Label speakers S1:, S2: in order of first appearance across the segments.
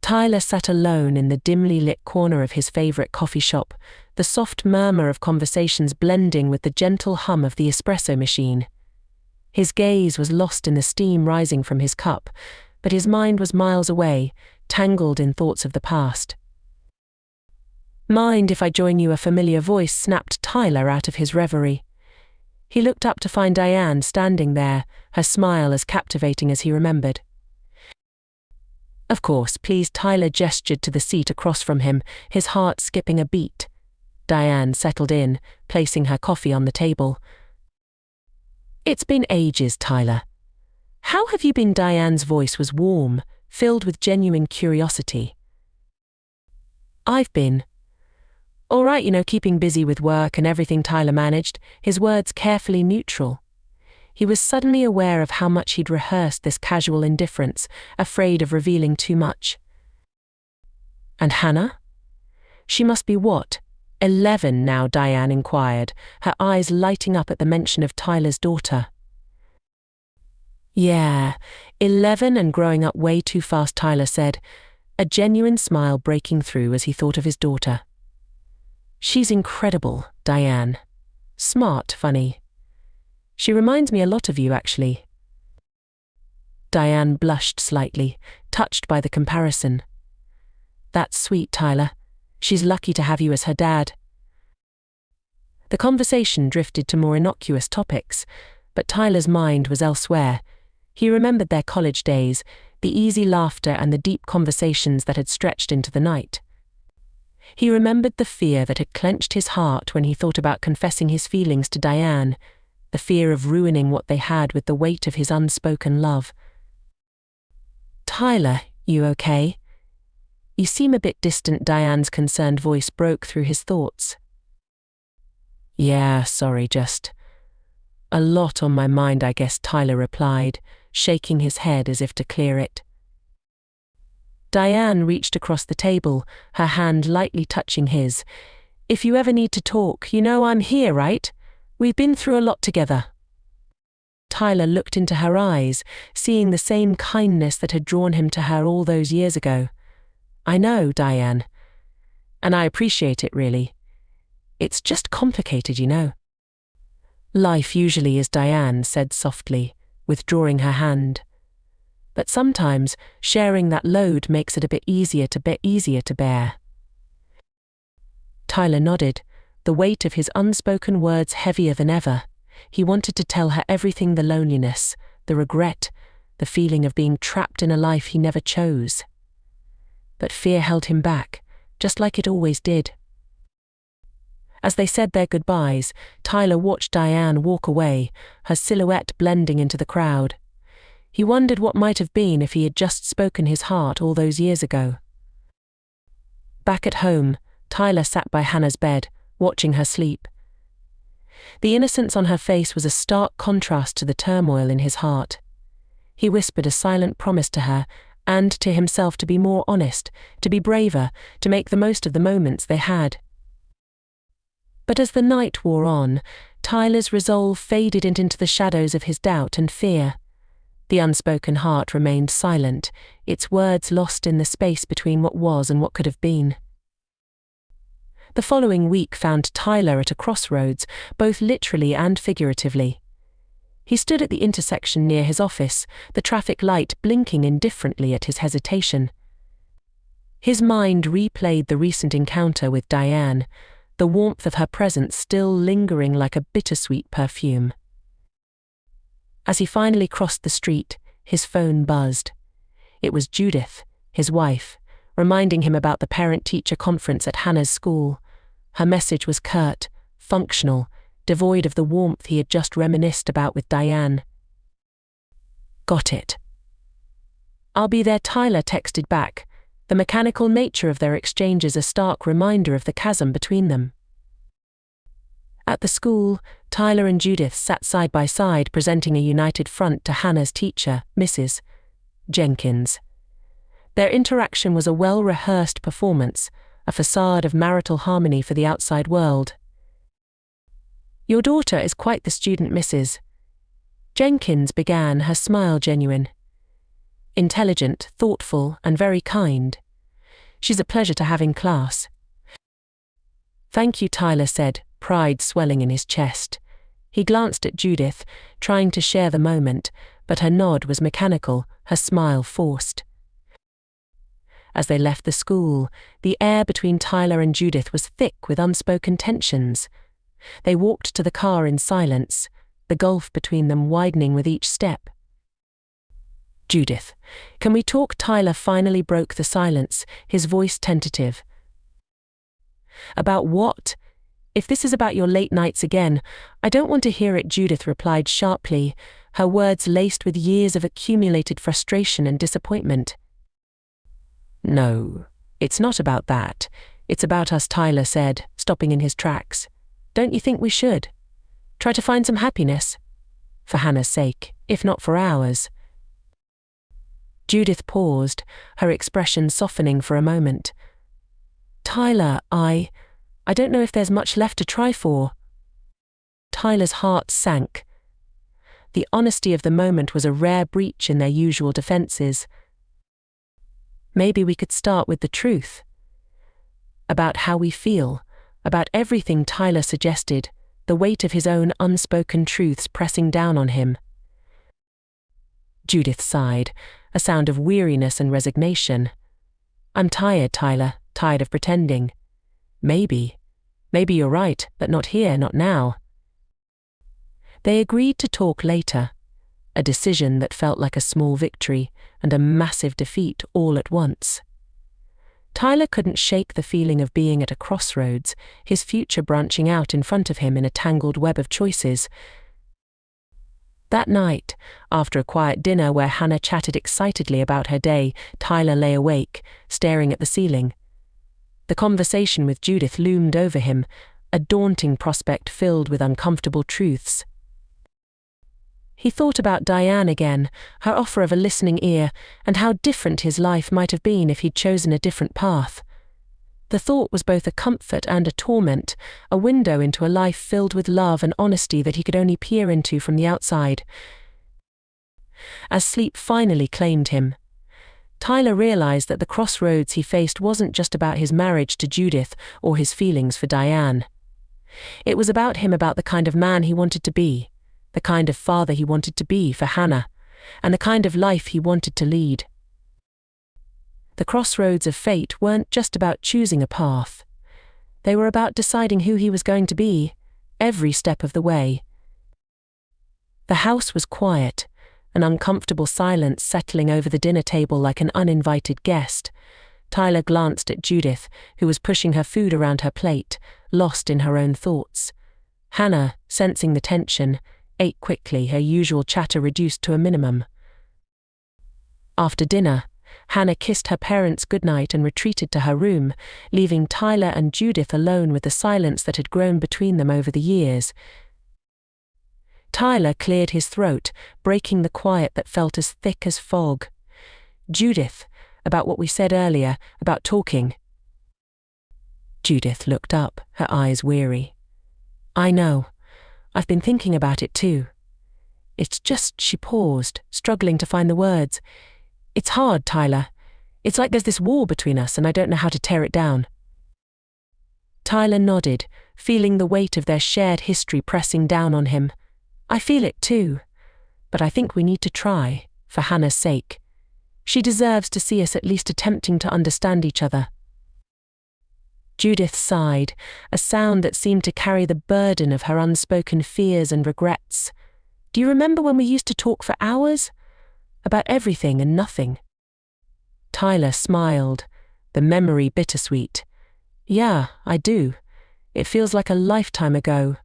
S1: Tyler sat alone in the dimly lit corner of his favorite coffee shop, the soft murmur of conversations blending with the gentle hum of the espresso machine. His gaze was lost in the steam rising from his cup, but his mind was miles away, tangled in thoughts of the past. "Mind if I join you?" a familiar voice snapped Tyler out of his reverie. He looked up to find Diane standing there, her smile as captivating as he remembered. "Of course, please." Tyler gestured to the seat across from him, his heart skipping a beat. Diane settled in, placing her coffee on the table. "It's been ages, Tyler. How have you been?" Diane's voice was warm, filled with genuine curiosity. "I've been all right, keeping busy with work and everything," Tyler managed, his words carefully neutral. He was suddenly aware of how much he'd rehearsed this casual indifference, afraid of revealing too much. "And Hannah? She must be what, 11 now?" Diane inquired, her eyes lighting up at the mention of Tyler's daughter. "Yeah, 11 and growing up way too fast," Tyler said, a genuine smile breaking through as he thought of his daughter. "She's incredible, Diane. Smart, funny. She reminds me a lot of you, actually." Diane blushed slightly, touched by the comparison. "That's sweet, Tyler. She's lucky to have you as her dad." The conversation drifted to more innocuous topics, but Tyler's mind was elsewhere. He remembered their college days, the easy laughter and the deep conversations that had stretched into the night. He remembered the fear that had clenched his heart when he thought about confessing his feelings to Diane, the fear of ruining what they had with the weight of his unspoken love. "Tyler, you okay? You seem a bit distant." Diane's concerned voice broke through his thoughts. "Yeah, sorry, just a lot on my mind, I guess," Tyler replied, shaking his head as if to clear it. Diane reached across the table, her hand lightly touching his. "If you ever need to talk, I'm here, right? We've been through a lot together." Tyler looked into her eyes, seeing the same kindness that had drawn him to her all those years ago. "I know, Diane. And I appreciate it, really. It's just complicated, Life usually is," Diane said softly, withdrawing her hand. "But sometimes sharing that load makes it a bit easier to bear." Tyler nodded, the weight of his unspoken words heavier than ever. He wanted to tell her everything: the loneliness, the regret, the feeling of being trapped in a life he never chose. But fear held him back, just like it always did. As they said their goodbyes, Tyler watched Diane walk away, her silhouette blending into the crowd. He wondered what might have been if he had just spoken his heart all those years ago. Back at home, Tyler sat by Hannah's bed, watching her sleep. The innocence on her face was a stark contrast to the turmoil in his heart. He whispered a silent promise to her, and to himself, to be more honest, to be braver, to make the most of the moments they had. But as the night wore on, Tyler's resolve faded into the shadows of his doubt and fear. The unspoken heart remained silent, its words lost in the space between what was and what could have been. The following week found Tyler at a crossroads, both literally and figuratively. He stood at the intersection near his office, the traffic light blinking indifferently at his hesitation. His mind replayed the recent encounter with Diane, the warmth of her presence still lingering like a bittersweet perfume. As he finally crossed the street, his phone buzzed. It was Judith, his wife, reminding him about the parent-teacher conference at Hannah's school. Her message was curt, functional, devoid of the warmth he had just reminisced about with Diane. "Got it. I'll be there," Tyler texted back, the mechanical nature of their exchanges a stark reminder of the chasm between them. At the school, Tyler and Judith sat side by side, presenting a united front to Hannah's teacher, Mrs. Jenkins. Their interaction was a well-rehearsed performance, a facade of marital harmony for the outside world. "Your daughter is quite the student, Mrs. Jenkins began, her smile genuine. Intelligent, thoughtful, and very kind. She's a pleasure to have in class. Thank you, Tyler said, pride swelling in his chest. He glanced at Judith, trying to share the moment, but her nod was mechanical, her smile forced. As they left the school, the air between Tyler and Judith was thick with unspoken tensions. They walked to the car in silence, the gulf between them widening with each step. Judith, can we talk? Tyler finally broke the silence, his voice tentative. About what? If this is about your late nights again, I don't want to hear it, Judith replied sharply, her words laced with years of accumulated frustration and disappointment. No, it's not about that. It's about us, Tyler said, stopping in his tracks. Don't you think we should? Try to find some happiness? For Hannah's sake, if not for ours. Judith paused, her expression softening for a moment. Tyler, I don't know if there's much left to try for. Tyler's heart sank. The honesty of the moment was a rare breach in their usual defenses. Maybe we could start with the truth. About how we feel, about everything, Tyler suggested, the weight of his own unspoken truths pressing down on him. Judith sighed, a sound of weariness and resignation. I'm tired, Tyler, tired of pretending. Maybe you're right, but not here, not now. They agreed to talk later, a decision that felt like a small victory and a massive defeat all at once. Tyler couldn't shake the feeling of being at a crossroads, his future branching out in front of him in a tangled web of choices. That night, after a quiet dinner where Hannah chatted excitedly about her day, Tyler lay awake, staring at the ceiling. The conversation with Judith loomed over him, a daunting prospect filled with uncomfortable truths. He thought about Diane again, her offer of a listening ear, and how different his life might have been if he'd chosen a different path. The thought was both a comfort and a torment, a window into a life filled with love and honesty that he could only peer into from the outside. As sleep finally claimed him, Tyler realized that the crossroads he faced wasn't just about his marriage to Judith or his feelings for Diane. It was about him, about the kind of man he wanted to be, the kind of father he wanted to be for Hannah, and the kind of life he wanted to lead. The crossroads of fate weren't just about choosing a path. They were about deciding who he was going to be, every step of the way. The house was quiet, an uncomfortable silence settling over the dinner table like an uninvited guest. Tyler glanced at Judith, who was pushing her food around her plate, lost in her own thoughts. Hannah, sensing the tension, ate quickly, her usual chatter reduced to a minimum. After dinner, Hannah kissed her parents goodnight and retreated to her room, leaving Tyler and Judith alone with the silence that had grown between them over the years. Tyler cleared his throat, breaking the quiet that felt as thick as fog. Judith, about what we said earlier, about talking. Judith looked up, her eyes weary. I know. I've been thinking about it too. It's just, she paused, struggling to find the words. It's hard, Tyler. It's like there's this wall between us and I don't know how to tear it down. Tyler nodded, feeling the weight of their shared history pressing down on him. I feel it too, but I think we need to try, for Hannah's sake. She deserves to see us at least attempting to understand each other. Judith sighed, a sound that seemed to carry the burden of her unspoken fears and regrets. Do you remember when we used to talk for hours? About everything and nothing. Tyler smiled, the memory bittersweet. Yeah, I do. It feels like a lifetime ago.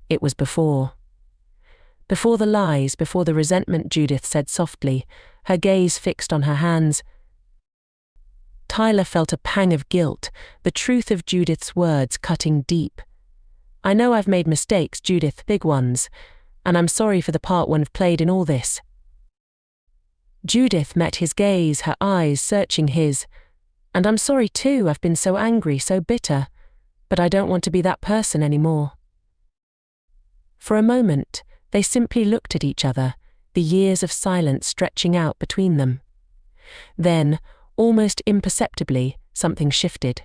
S1: It was before. Before the lies, before the resentment, Judith said softly, her gaze fixed on her hands. Tyler felt a pang of guilt, the truth of Judith's words cutting deep. I know I've made mistakes, Judith, big ones, and I'm sorry for the part one I've played in all this. Judith met his gaze, her eyes searching his. And I'm sorry too, I've been so angry, so bitter, but I don't want to be that person anymore. For a moment, they simply looked at each other, the years of silence stretching out between them. Then, almost imperceptibly, something shifted.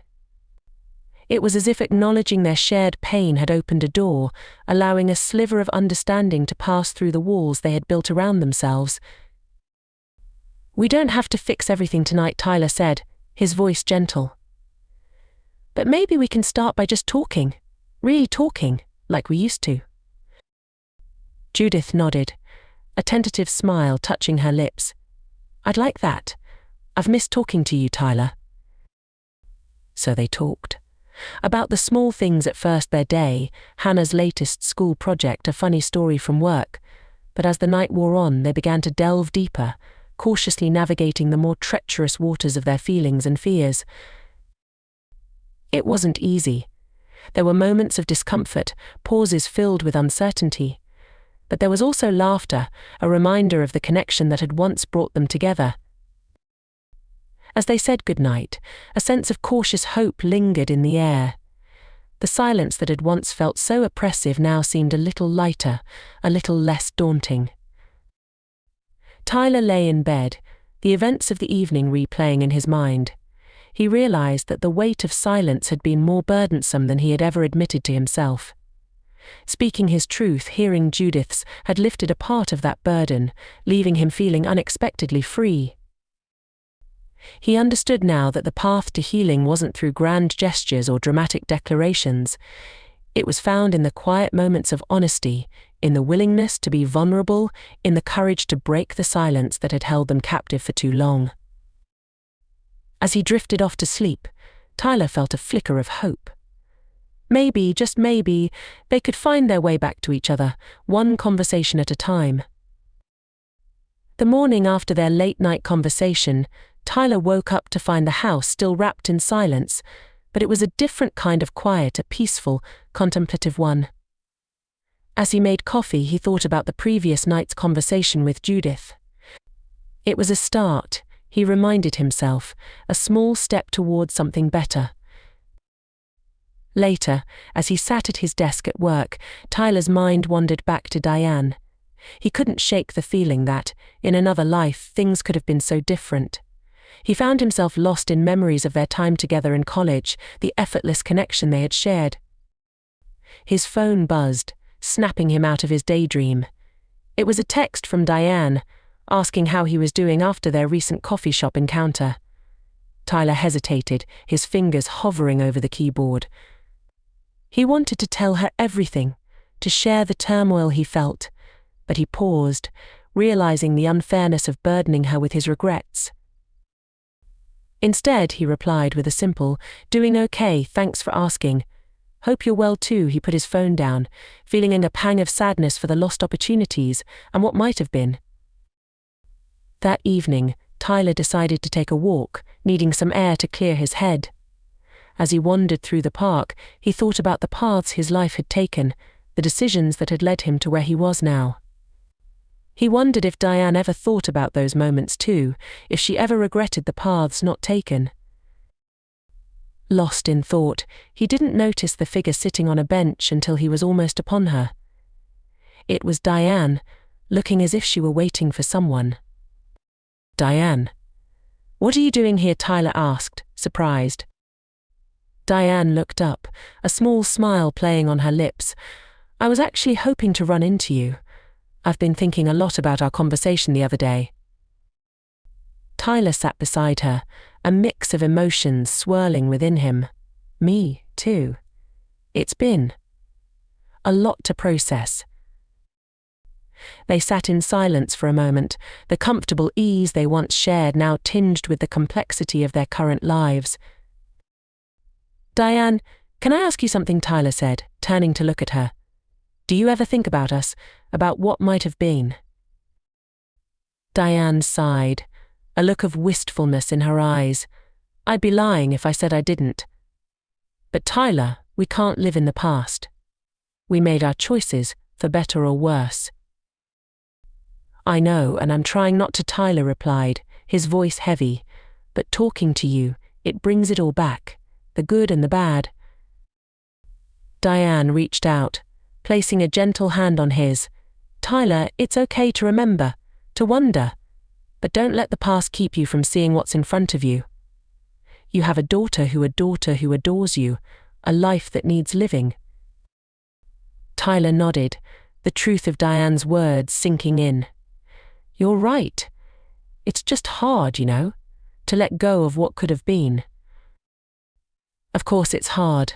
S1: It was as if acknowledging their shared pain had opened a door, allowing a sliver of understanding to pass through the walls they had built around themselves. "We don't have to fix everything tonight," Tyler said, his voice gentle. "But maybe we can start by just talking, really talking, like we used to." Judith nodded, a tentative smile touching her lips. "I'd like that. I've missed talking to you, Tyler." So they talked. About the small things at first their day, Hannah's latest school project, a funny story from work. But as the night wore on, they began to delve deeper, cautiously navigating the more treacherous waters of their feelings and fears. It wasn't easy. There were moments of discomfort, pauses filled with uncertainty. But there was also laughter, a reminder of the connection that had once brought them together. As they said goodnight, a sense of cautious hope lingered in the air. The silence that had once felt so oppressive now seemed a little lighter, a little less daunting. Tyler lay in bed, the events of the evening replaying in his mind. He realized that the weight of silence had been more burdensome than he had ever admitted to himself. Speaking his truth, hearing Judith's, had lifted a part of that burden, leaving him feeling unexpectedly free. He understood now that the path to healing wasn't through grand gestures or dramatic declarations. It was found in the quiet moments of honesty, in the willingness to be vulnerable, in the courage to break the silence that had held them captive for too long. As he drifted off to sleep, Tyler felt a flicker of hope. Maybe, just maybe, they could find their way back to each other, one conversation at a time. The morning after their late-night conversation, Tyler woke up to find the house still wrapped in silence, but it was a different kind of quiet, a peaceful, contemplative one. As he made coffee, he thought about the previous night's conversation with Judith. It was a start, he reminded himself, a small step towards something better. Later, as he sat at his desk at work, Tyler's mind wandered back to Diane. He couldn't shake the feeling that, in another life, things could have been so different. He found himself lost in memories of their time together in college, the effortless connection they had shared. His phone buzzed, snapping him out of his daydream. It was a text from Diane, asking how he was doing after their recent coffee shop encounter. Tyler hesitated, his fingers hovering over the keyboard. He wanted to tell her everything, to share the turmoil he felt, but he paused, realizing the unfairness of burdening her with his regrets. Instead, he replied with a simple, "Doing okay, thanks for asking. Hope you're well too." He put his phone down, feeling a pang of sadness for the lost opportunities and what might have been. That evening, Tyler decided to take a walk, needing some air to clear his head. As he wandered through the park, he thought about the paths his life had taken, the decisions that had led him to where he was now. He wondered if Diane ever thought about those moments too, if she ever regretted the paths not taken. Lost in thought, he didn't notice the figure sitting on a bench until he was almost upon her. It was Diane, looking as if she were waiting for someone. "Diane, what are you doing here?" Tyler asked, surprised. Diane looked up, a small smile playing on her lips. "I was actually hoping to run into you. I've been thinking a lot about our conversation the other day." Tyler sat beside her, a mix of emotions swirling within him. Me, too. It's been a lot to process. They sat in silence for a moment, the comfortable ease they once shared now tinged with the complexity of their current lives. "Diane, can I ask you something?" Tyler said, turning to look at her. "Do you ever think about us, about what might have been?" Diane sighed, a look of wistfulness in her eyes. "I'd be lying if I said I didn't. But Tyler, we can't live in the past. We made our choices, for better or worse." "I know, and I'm trying not to," Tyler replied, his voice heavy. "But talking to you, it brings it all back, the good and the bad." Diane reached out, placing a gentle hand on his. "Tyler, it's okay to remember, to wonder. But don't let the past keep you from seeing what's in front of you. You have a daughter who adores you, a life that needs living. Tyler nodded, the truth of Diane's words sinking in. You're right. It's just hard, to let go of what could have been. Of course it's hard,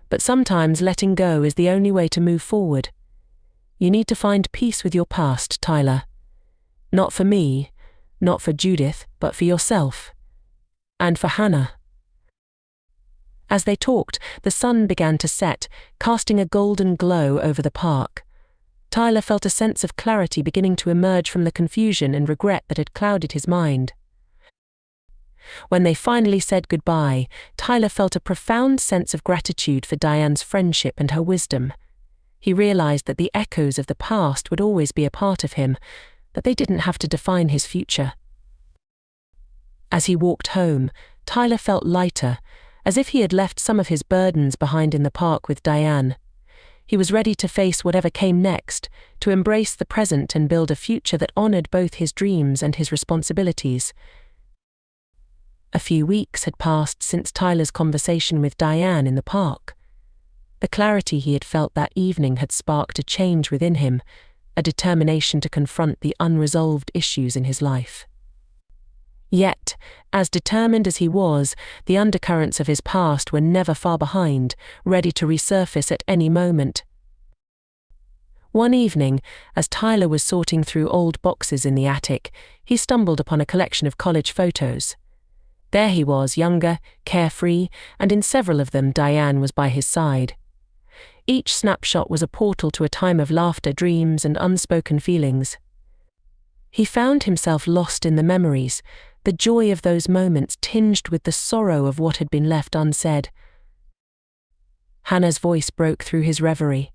S1: but sometimes letting go is the only way to move forward. You need to find peace with your past, Tyler. Not for me, not for Judith, but for yourself. And for Hannah. As they talked, the sun began to set, casting a golden glow over the park. Tyler felt a sense of clarity beginning to emerge from the confusion and regret that had clouded his mind. When they finally said goodbye, Tyler felt a profound sense of gratitude for Diane's friendship and her wisdom. He realized that the echoes of the past would always be a part of him, that they didn't have to define his future. As he walked home, Tyler felt lighter, as if he had left some of his burdens behind in the park with Diane. He was ready to face whatever came next, to embrace the present and build a future that honored both his dreams and his responsibilities. A few weeks had passed since Tyler's conversation with Diane in the park. The clarity he had felt that evening had sparked a change within him, a determination to confront the unresolved issues in his life. Yet, as determined as he was, the undercurrents of his past were never far behind, ready to resurface at any moment. One evening, as Tyler was sorting through old boxes in the attic, he stumbled upon a collection of college photos. There he was, younger, carefree, and in several of them Diane was by his side. Each snapshot was a portal to a time of laughter, dreams, and unspoken feelings. He found himself lost in the memories, the joy of those moments tinged with the sorrow of what had been left unsaid. Hannah's voice broke through his reverie.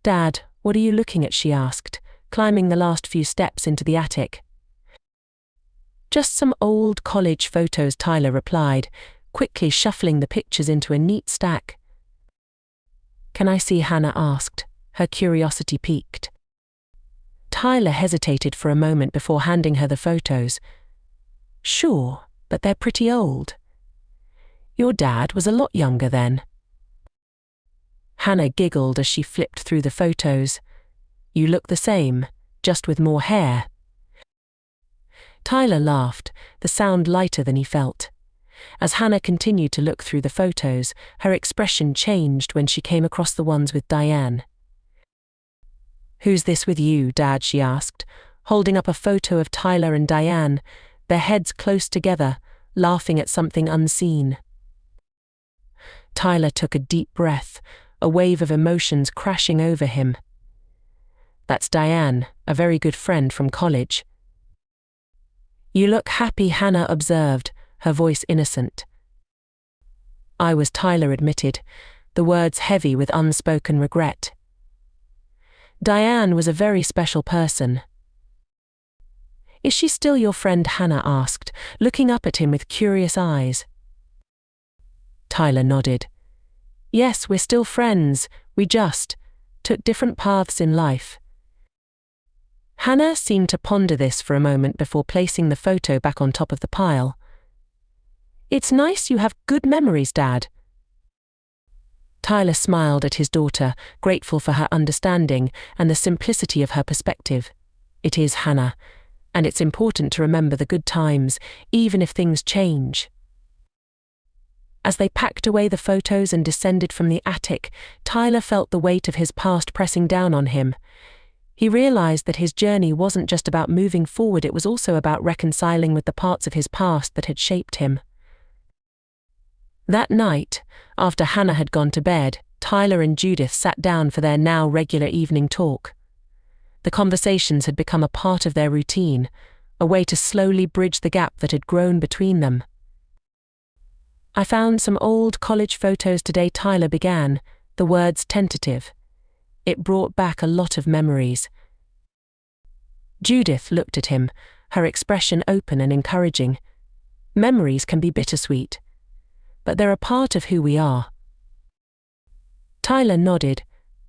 S1: "Dad, what are you looking at?" she asked, climbing the last few steps into the attic. "Just some old college photos," Tyler replied, quickly shuffling the pictures into a neat stack. "Can I see?" Hannah asked, her curiosity piqued. Tyler hesitated for a moment before handing her the photos. "Sure, but they're pretty old. Your dad was a lot younger then." Hannah giggled as she flipped through the photos. "You look the same, just with more hair." Tyler laughed, the sound lighter than he felt. As Hannah continued to look through the photos, her expression changed when she came across the ones with Diane. "Who's this with you, Dad?" she asked, holding up a photo of Tyler and Diane, their heads close together, laughing at something unseen. Tyler took a deep breath, a wave of emotions crashing over him. "That's Diane, a very good friend from college." "You look happy," Hannah observed, her voice innocent. "I was," Tyler admitted, the words heavy with unspoken regret. "Diane was a very special person." "Is she still your friend?" Hannah asked, looking up at him with curious eyes. Tyler nodded. "Yes, we're still friends, we just took different paths in life." Hannah seemed to ponder this for a moment before placing the photo back on top of the pile. "It's nice you have good memories, Dad." Tyler smiled at his daughter, grateful for her understanding and the simplicity of her perspective. "It is, Hannah, and it's important to remember the good times, even if things change." As they packed away the photos and descended from the attic, Tyler felt the weight of his past pressing down on him. He realized that his journey wasn't just about moving forward, it was also about reconciling with the parts of his past that had shaped him. That night, after Hannah had gone to bed, Tyler and Judith sat down for their now regular evening talk. The conversations had become a part of their routine, a way to slowly bridge the gap that had grown between them. "I found some old college photos today," Tyler began, the words tentative. It brought back a lot of memories. Judith looked at him, her expression open and encouraging. "Memories can be bittersweet, but they're a part of who we are." Tyler nodded,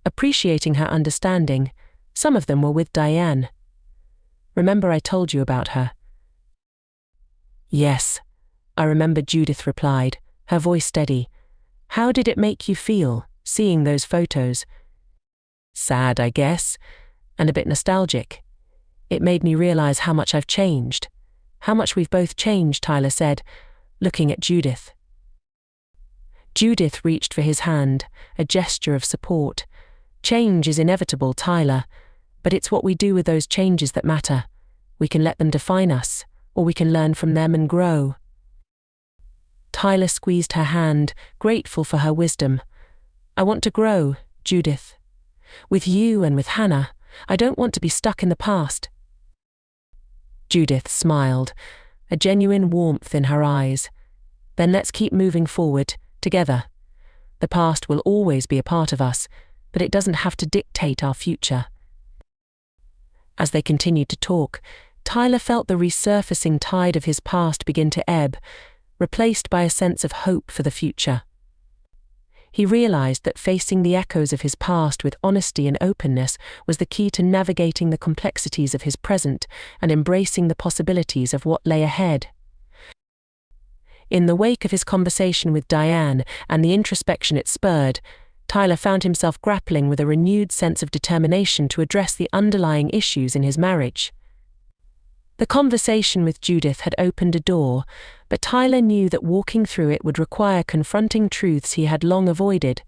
S1: appreciating her understanding. Some of them were with Diane. Remember I told you about her?" "Yes, I remember," Judith replied, her voice steady. "How did it make you feel, seeing those photos?" "Sad, I guess, and a bit nostalgic. It made me realize how much I've changed. How much we've both changed," Tyler said, looking at Judith. Judith reached for his hand, a gesture of support. "Change is inevitable, Tyler, but it's what we do with those changes that matter. We can let them define us, or we can learn from them and grow." Tyler squeezed her hand, grateful for her wisdom. "I want to grow, Judith. With you and with Hannah. I don't want to be stuck in the past." Judith smiled, a genuine warmth in her eyes. "Then let's keep moving forward, together. The past will always be a part of us, but it doesn't have to dictate our future." As they continued to talk, Tyler felt the resurfacing tide of his past begin to ebb, replaced by a sense of hope for the future. He realized that facing the echoes of his past with honesty and openness was the key to navigating the complexities of his present and embracing the possibilities of what lay ahead. In the wake of his conversation with Diane and the introspection it spurred, Tyler found himself grappling with a renewed sense of determination to address the underlying issues in his marriage. The conversation with Judith had opened a door, but Tyler knew that walking through it would require confronting truths he had long avoided.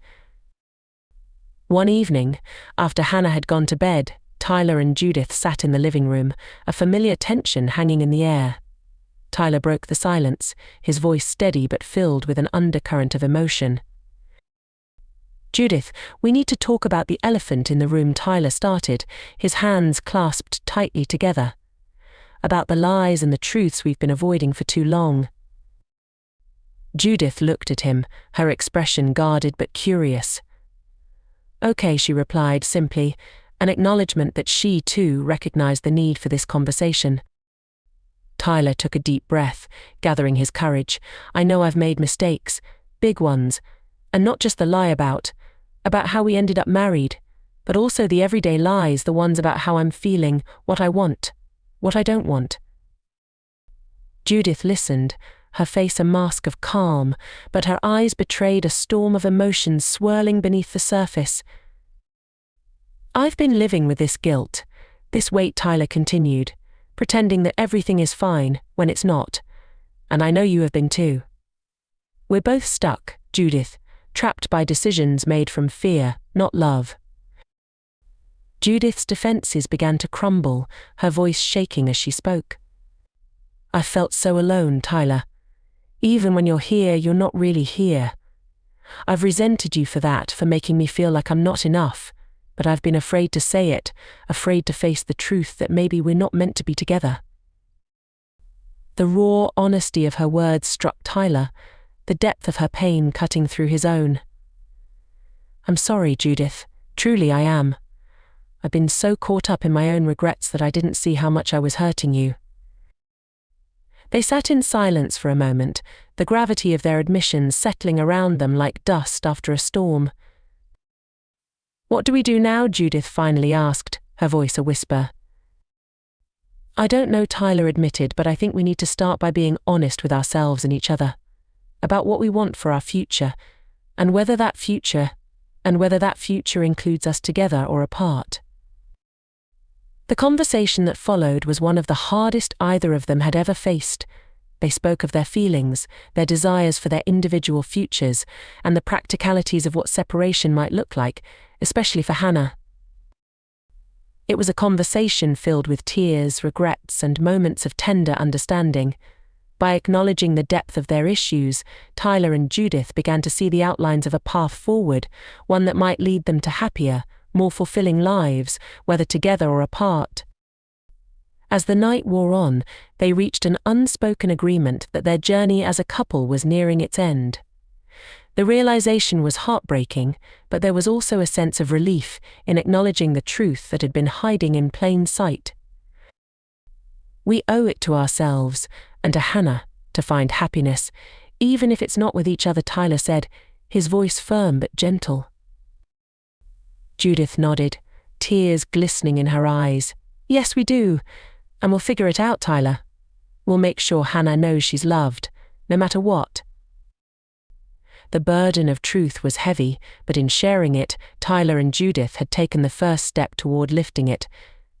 S1: One evening, after Hannah had gone to bed, Tyler and Judith sat in the living room, a familiar tension hanging in the air. Tyler broke the silence, his voice steady but filled with an undercurrent of emotion. "Judith, we need to talk about the elephant in the room," Tyler started, his hands clasped tightly together. "About the lies and the truths we've been avoiding for too long." Judith looked at him, her expression guarded but curious. "Okay," she replied simply, an acknowledgement that she, too, recognized the need for this conversation. Tyler took a deep breath, gathering his courage. "I know I've made mistakes, big ones, and not just the lie about how we ended up married, but also the everyday lies, the ones about how I'm feeling, what I want, what I don't want." Judith listened, her face a mask of calm, but her eyes betrayed a storm of emotions swirling beneath the surface. "I've been living with this guilt, this weight," Tyler continued, "pretending that everything is fine when it's not. And I know you have been too. We're both stuck, Judith, trapped by decisions made from fear, not love." Judith's defenses began to crumble, her voice shaking as she spoke. "I felt so alone, Tyler. Even when you're here, you're not really here. I've resented you for that, for making me feel like I'm not enough, but I've been afraid to say it, afraid to face the truth that maybe we're not meant to be together." The raw honesty of her words struck Tyler, the depth of her pain cutting through his own. "I'm sorry, Judith. Truly I am. I've been so caught up in my own regrets that I didn't see how much I was hurting you." They sat in silence for a moment, the gravity of their admissions settling around them like dust after a storm. "What do we do now?" Judith finally asked, her voice a whisper. "I don't know," Tyler admitted, "but I think we need to start by being honest with ourselves and each other, about what we want for our future, and whether that future includes us together or apart." The conversation that followed was one of the hardest either of them had ever faced. They spoke of their feelings, their desires for their individual futures, and the practicalities of what separation might look like, especially for Hannah. It was a conversation filled with tears, regrets, and moments of tender understanding. By acknowledging the depth of their issues, Tyler and Judith began to see the outlines of a path forward, one that might lead them to happier, more fulfilling lives, whether together or apart. As the night wore on, they reached an unspoken agreement that their journey as a couple was nearing its end. The realization was heartbreaking, but there was also a sense of relief in acknowledging the truth that had been hiding in plain sight. "We owe it to ourselves, and to Hannah, to find happiness, even if it's not with each other," Tyler said, his voice firm but gentle. Judith nodded, tears glistening in her eyes. "Yes, we do. And we'll figure it out, Tyler. We'll make sure Hannah knows she's loved, no matter what. The burden of truth was heavy, but in sharing it, Tyler and Judith had taken the first step toward lifting it.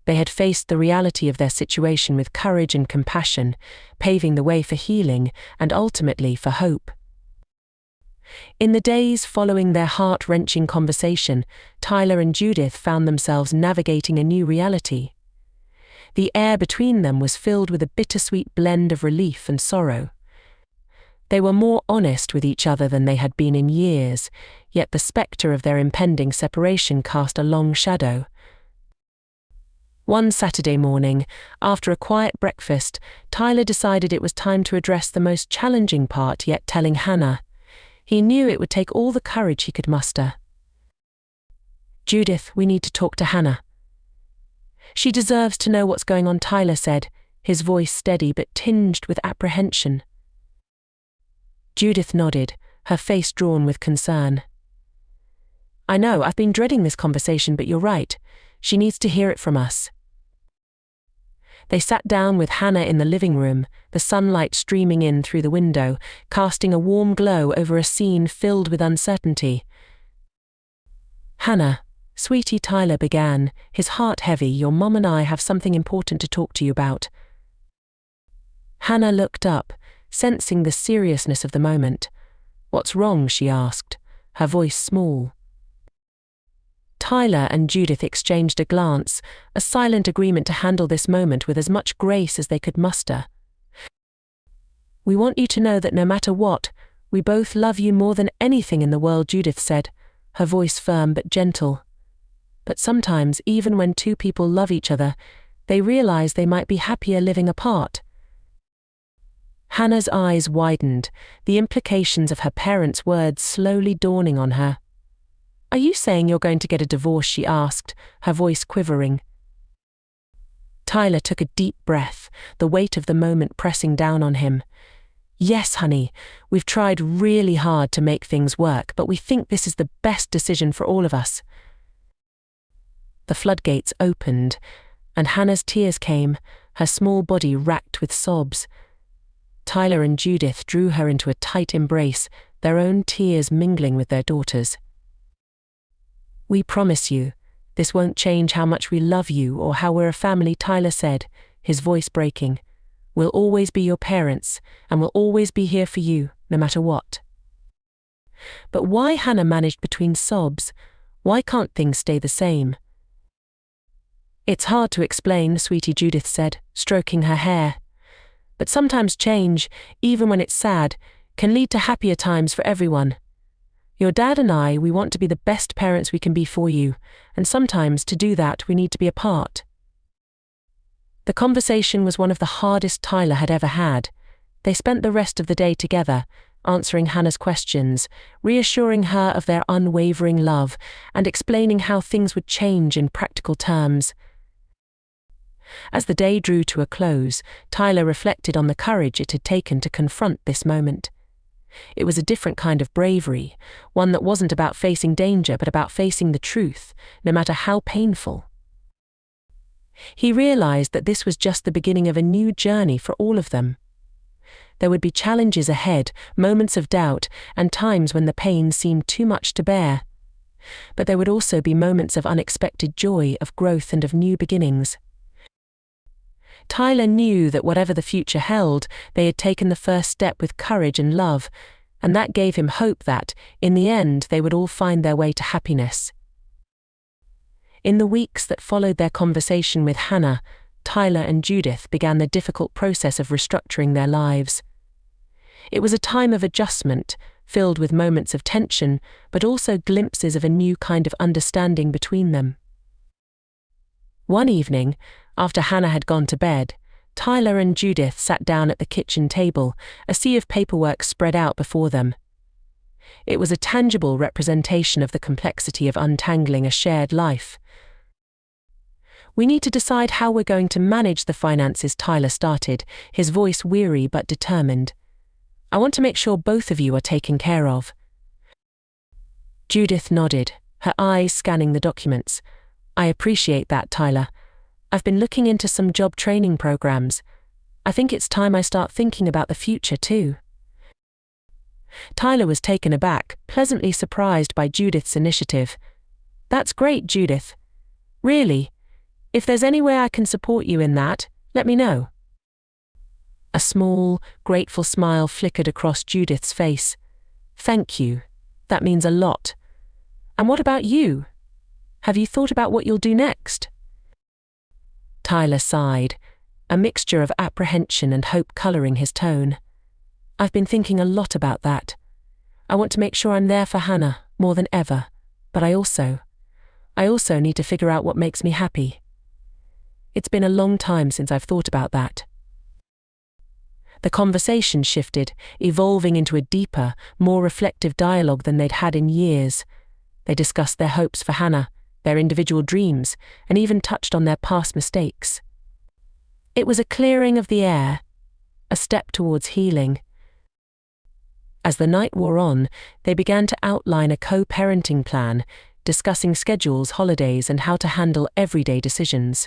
S1: They had faced the reality of their situation with courage and compassion, paving the way for healing and ultimately for hope. In the days following their heart-wrenching conversation, Tyler and Judith found themselves navigating a new reality. The air between them was filled with a bittersweet blend of relief and sorrow. They were more honest with each other than they had been in years, yet the spectre of their impending separation cast a long shadow. One Saturday morning, after a quiet breakfast, Tyler decided it was time to address the most challenging part yet telling Hannah. He knew it would take all the courage he could muster. "Judith, we need to talk to Hannah." "She deserves to know what's going on," Tyler said, his voice steady but tinged with apprehension. Judith nodded, her face drawn with concern. "I know, I've been dreading this conversation, but you're right. She needs to hear it from us." They sat down with Hannah in the living room, the sunlight streaming in through the window, casting a warm glow over a scene filled with uncertainty. "Hannah, sweetie," Tyler began, his heart heavy, "your mom and I have something important to talk to you about." Hannah looked up, sensing the seriousness of the moment. "What's wrong?" she asked, her voice small. Tyler and Judith exchanged a glance, a silent agreement to handle this moment with as much grace as they could muster. "We want you to know that no matter what, we both love you more than anything in the world," Judith said, her voice firm but gentle. "But sometimes, even when two people love each other, they realize they might be happier living apart." Hannah's eyes widened, the implications of her parents' words slowly dawning on her. "Are you saying you're going to get a divorce?" she asked, her voice quivering. Tyler took a deep breath, the weight of the moment pressing down on him. "Yes, honey, we've tried really hard to make things work, but we think this is the best decision for all of us." The floodgates opened, and Hannah's tears came, her small body racked with sobs. Tyler and Judith drew her into a tight embrace, their own tears mingling with their daughters. "We promise you, this won't change how much we love you or how we're a family," Tyler said, his voice breaking. "We'll always be your parents, and we'll always be here for you, no matter what." But why? Hannah managed between sobs. Why can't things stay the same? "It's hard to explain," sweetie, Judith said, stroking her hair. "But sometimes change, even when it's sad, can lead to happier times for everyone. Your dad and I, we want to be the best parents we can be for you, and sometimes to do that we need to be apart." The conversation was one of the hardest Tyler had ever had. They spent the rest of the day together, answering Hannah's questions, reassuring her of their unwavering love, and explaining how things would change in practical terms. As the day drew to a close, Tyler reflected on the courage it had taken to confront this moment. It was a different kind of bravery, one that wasn't about facing danger but about facing the truth, no matter how painful. He realized that this was just the beginning of a new journey for all of them. There would be challenges ahead, moments of doubt, and times when the pain seemed too much to bear. But there would also be moments of unexpected joy, of growth, and of new beginnings. Tyler knew that whatever the future held, they had taken the first step with courage and love, and that gave him hope that, in the end, they would all find their way to happiness. In the weeks that followed their conversation with Hannah, Tyler and Judith began the difficult process of restructuring their lives. It was a time of adjustment, filled with moments of tension, but also glimpses of a new kind of understanding between them. One evening, after Hannah had gone to bed, Tyler and Judith sat down at the kitchen table, a sea of paperwork spread out before them. It was a tangible representation of the complexity of untangling a shared life. "We need to decide how we're going to manage the finances," Tyler started, his voice weary but determined. "I want to make sure both of you are taken care of." Judith nodded, her eyes scanning the documents. "I appreciate that, Tyler. I've been looking into some job training programs. I think it's time I start thinking about the future too. Tyler was taken aback, pleasantly surprised by Judith's initiative. That's great, Judith. Really? If there's any way I can support you in that, let me know. A small, grateful smile flickered across Judith's face. Thank you. That means a lot. And what about you? Have you thought about what you'll do next? Tyler sighed, a mixture of apprehension and hope coloring his tone. I've been thinking a lot about that. I want to make sure I'm there for Hannah more than ever, but I also need to figure out what makes me happy. It's been a long time since I've thought about that. The conversation shifted, evolving into a deeper, more reflective dialogue than they'd had in years. They discussed their hopes for Hannah, their individual dreams, and even touched on their past mistakes. It was a clearing of the air, a step towards healing. As the night wore on, they began to outline a co-parenting plan, discussing schedules, holidays, and how to handle everyday decisions.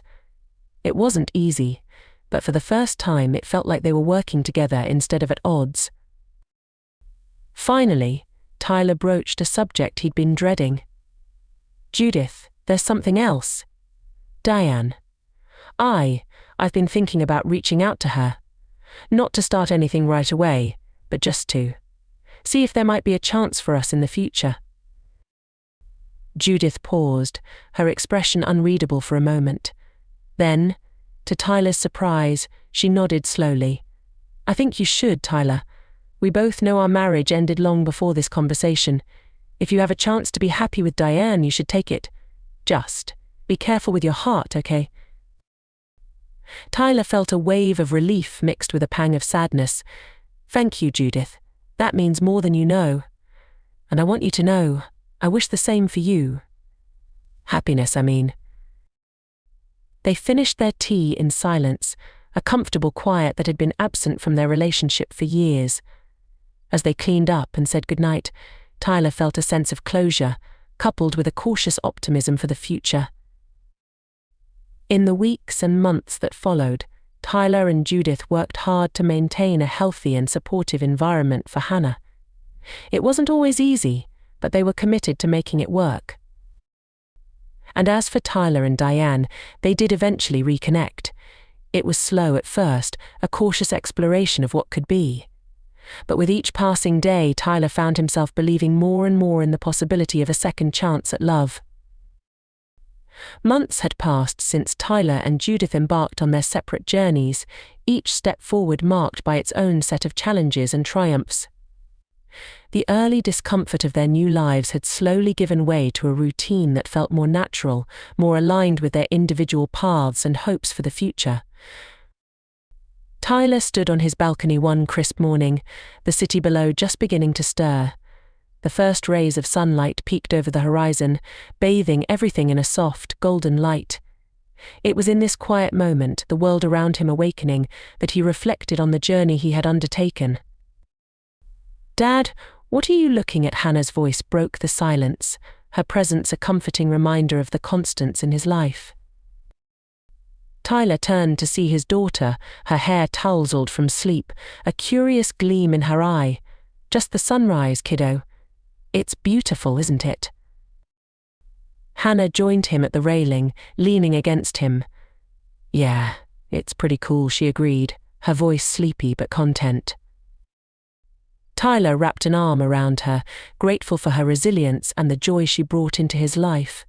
S1: It wasn't easy, but for the first time it felt like they were working together instead of at odds. Finally, Tyler broached a subject he'd been dreading. Judith, there's something else. Diane. I've been thinking about reaching out to her. Not to start anything right away, but just to see if there might be a chance for us in the future. Judith paused, her expression unreadable for a moment. Then, to Tyler's surprise, she nodded slowly. I think you should, Tyler. We both know our marriage ended long before this conversation. If you have a chance to be happy with Diane, you should take it. Just be careful with your heart, okay? Tyler felt a wave of relief mixed with a pang of sadness. Thank you, Judith. That means more than you know. And I want you to know, I wish the same for you. Happiness, I mean. They finished their tea in silence, a comfortable quiet that had been absent from their relationship for years. As they cleaned up and said goodnight, Tyler felt a sense of closure, coupled with a cautious optimism for the future. In the weeks and months that followed, Tyler and Judith worked hard to maintain a healthy and supportive environment for Hannah. It wasn't always easy, but they were committed to making it work. And as for Tyler and Diane, they did eventually reconnect. It was slow at first, a cautious exploration of what could be. But with each passing day, Tyler found himself believing more and more in the possibility of a second chance at love. Months had passed since Tyler and Judith embarked on their separate journeys, each step forward marked by its own set of challenges and triumphs. The early discomfort of their new lives had slowly given way to a routine that felt more natural, more aligned with their individual paths and hopes for the future. Tyler stood on his balcony one crisp morning, the city below just beginning to stir. The first rays of sunlight peeked over the horizon, bathing everything in a soft, golden light. It was in this quiet moment, the world around him awakening, that he reflected on the journey he had undertaken. Dad, what are you looking at? Hannah's voice broke the silence, her presence a comforting reminder of the constants in his life. Tyler turned to see his daughter, her hair tousled from sleep, a curious gleam in her eye. Just the sunrise, kiddo. It's beautiful, isn't it? Hannah joined him at the railing, leaning against him. Yeah, it's pretty cool, she agreed, her voice sleepy but content. Tyler wrapped an arm around her, grateful for her resilience and the joy she brought into his life.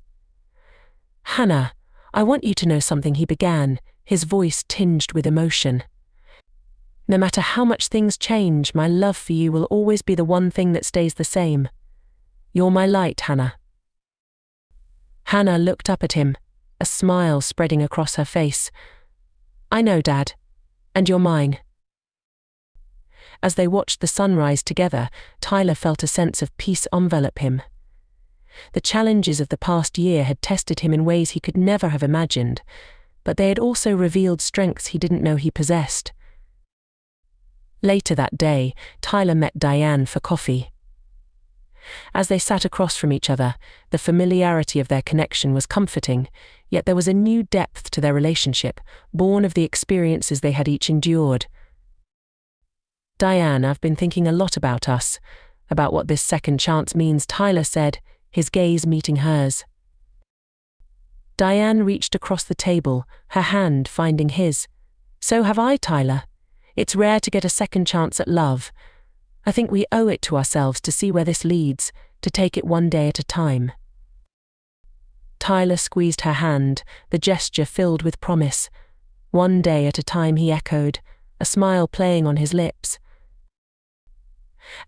S1: Hannah, I want you to know something, he began, his voice tinged with emotion. No matter how much things change, my love for you will always be the one thing that stays the same. You're my light, Hannah. Hannah looked up at him, a smile spreading across her face. I know, Dad, and you're mine. As they watched the sunrise together, Tyler felt a sense of peace envelop him. The challenges of the past year had tested him in ways he could never have imagined, but they had also revealed strengths he didn't know he possessed. Later that day, Tyler met Diane for coffee. As they sat across from each other, the familiarity of their connection was comforting, yet there was a new depth to their relationship, born of the experiences they had each endured. "Diane, I've been thinking a lot about us, about what this second chance means," Tyler said, his gaze meeting hers. Diane reached across the table, her hand finding his. "So have I, Tyler. It's rare to get a second chance at love. I think we owe it to ourselves to see where this leads, to take it one day at a time." Tyler squeezed her hand, the gesture filled with promise. "One day at a time," he echoed, a smile playing on his lips.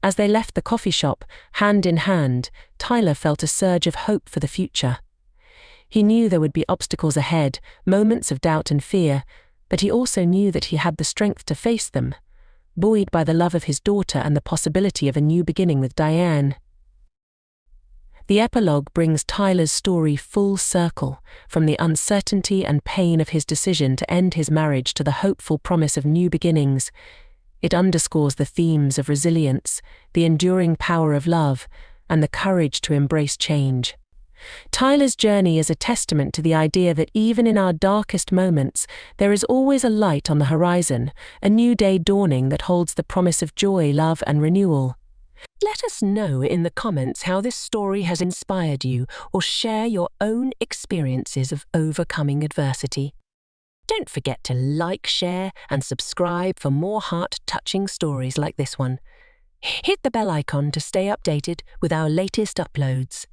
S1: As they left the coffee shop, hand in hand, Tyler felt a surge of hope for the future. He knew there would be obstacles ahead, moments of doubt and fear, but he also knew that he had the strength to face them, buoyed by the love of his daughter and the possibility of a new beginning with Diane. The epilogue brings Tyler's story full circle, from the uncertainty and pain of his decision to end his marriage to the hopeful promise of new beginnings. It underscores the themes of resilience, the enduring power of love, and the courage to embrace change. Tyler's journey is a testament to the idea that even in our darkest moments, there is always a light on the horizon, a new day dawning that holds the promise of joy, love, and renewal. Let us know in the comments how this story has inspired you, or share your own experiences of overcoming adversity. Don't forget to like, share, and subscribe for more heart-touching stories like this one. Hit the bell icon to stay updated with our latest uploads.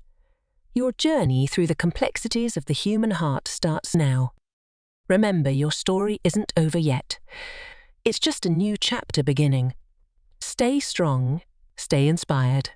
S1: Your journey through the complexities of the human heart starts now. Remember, your story isn't over yet. It's just a new chapter beginning. Stay strong, stay inspired.